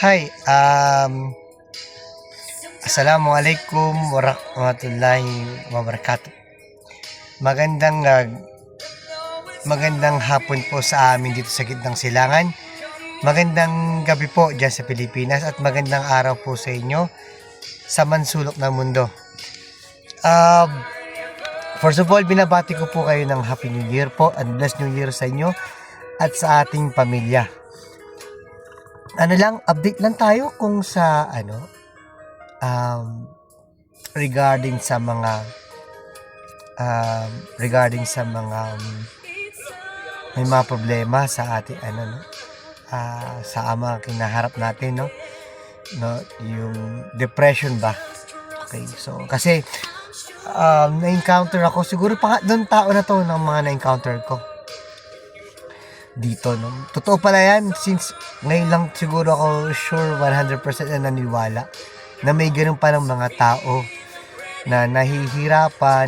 Hi, Assalamualaikum warahmatullahi wabarakatuh. Magandang magandang hapon po sa amin dito sa gitnang silangan. Magandang gabi po diyan sa Pilipinas at magandang araw po sa inyo sa mansulok ng mundo. First of all, binabati ko po kayo ng Happy New Year po and Blessed New Year sa inyo at sa ating pamilya. Update lang tayo kung sa regarding sa mga may mga problema sa ating sa mga kinaharap natin, yung depression ba. Okay, so kasi na-encounter ako, siguro pangatlong tao na to ng mga na-encounter ko dito, no? Totoo pala yan, since ngayon lang siguro ako sure 100% na naniwala na may ganun pa ng mga tao na nahihirapan,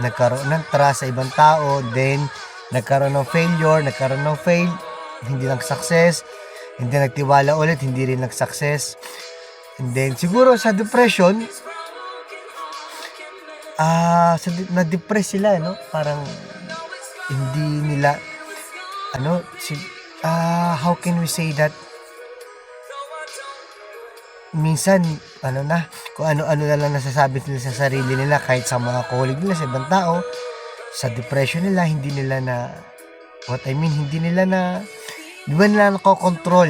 nagkaroon ng trust sa ibang tao, then nagkaroon ng failure, nagkaroon ng fail, hindi nag-success, hindi nagtiwala ulit, hindi rin nag-success, and then siguro sa depression, na-depress sila, no? Parang hindi nila how can we say that, minsan kung ano-ano na lang nasasabi nila sa sarili nila, kahit sa mga colleague nila, sa ibang tao, sa depression nila, hindi nila di ba nila nakokontrol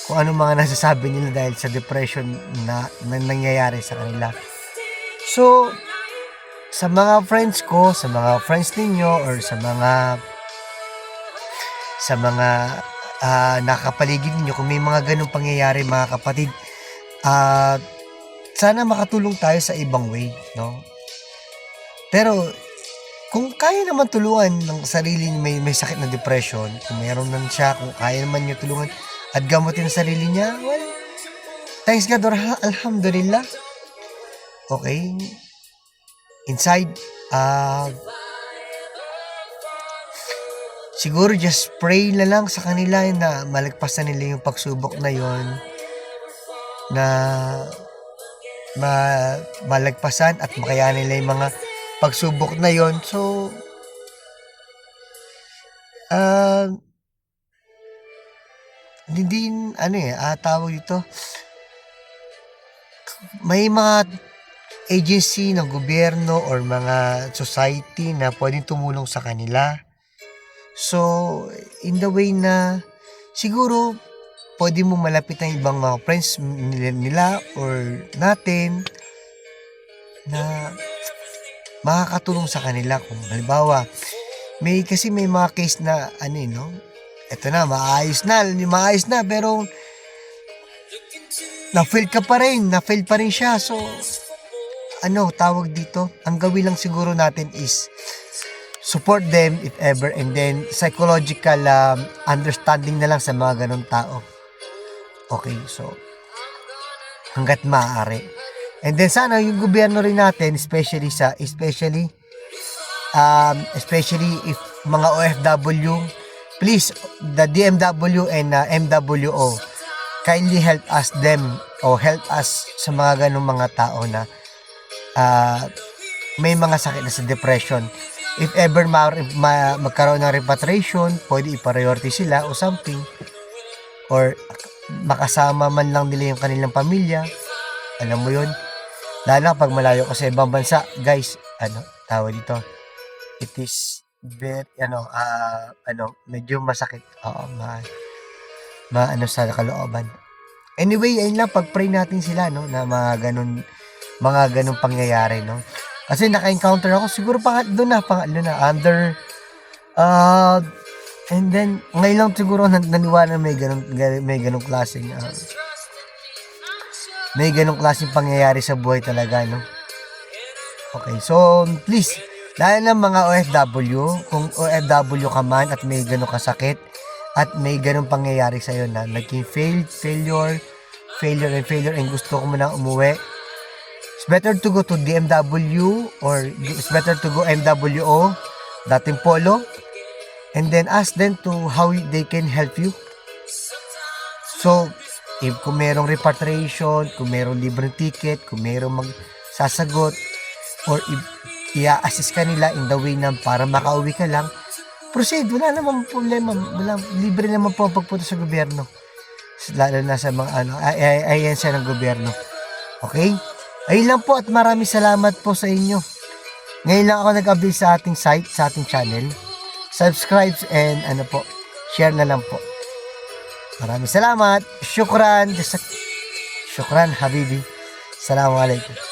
kung ano mga nasasabi nila dahil sa depression na nangyayari sa kanila. So sa mga friends ko, sa mga friends ninyo, or sa mga nakapaligid niyo, kung may mga ganung pangyayari, mga kapatid, sana makatulong tayo sa ibang way, no? Pero kung kaya naman tulungan ng sarili niya, may sakit na depression, kung mayroon man siya, kung kaya naman niyo tulungan at gamutin ang sarili niya, well, thanks God, or alhamdulillah. Okay, inside, siguro just pray na lang sa kanila na malagpasan nila yung pagsubok na yon, na malagpasan at makayanin nila yung mga pagsubok na yon. So hindi tawag dito, may mga agency ng gobyerno or mga society na pwedeng tumulong sa kanila. So, in the way na siguro pwede mo malapit ang ibang mga friends nila or natin na makakatulong sa kanila. Kung halimbawa, may mga case na eto na, maayos na, pero na-fail pa rin siya. So, tawag dito, ang gawin lang siguro natin is support them if ever, and then psychological understanding na lang sa mga ganong tao. Okay, so hanggat maaari. And then sana yung gobyerno rin natin, especially if mga OFW, please, the DMW and MWO, kindly help us sa mga ganong mga tao na may mga sakit na sa depression. If ever magkaroon ng repatriation, pwede i-priority sila o something, or makasama man lang nila yung kanilang pamilya. Alam mo yun, lalo na pag malayo ka sa ibang bansa, guys, tawag dito, it is very medyo masakit, sa kalooban. Anyway, ayun lang, pag-pray natin sila, no, na mga ganun pangyayari, no. Kasi naka-encounter ako, siguro pangatlo na, under, and then, ngayon lang siguro naniwala may ganong klaseng, pangyayari sa buhay talaga, no? Okay, so, please, lalo ng mga OFW, kung OFW ka man at may ganong kasakit, at may ganong pangyayari sa'yo na naging failure, and gusto ko mo na umuwi, it's better to go to DMW, or it's better to go MWO, dating Polo, and then ask them to how they can help you. So, if kung merong repatriation, kung merong libreng ticket, kung merong magsasagot, or i-assist ka nila in the way na para makauwi ka lang, proceed, wala namang problema, libre naman po ang pagpunta sa gobyerno. Lalo na sa mga ahensya ng gobyerno. Okay? Ayun lang po at maraming salamat po sa inyo. Ngayon lang ako nag-update sa ating site, sa ating channel. Subscribe and share na lang po. Maraming salamat. Syukran. Syukran, habibi. Assalamualaikum.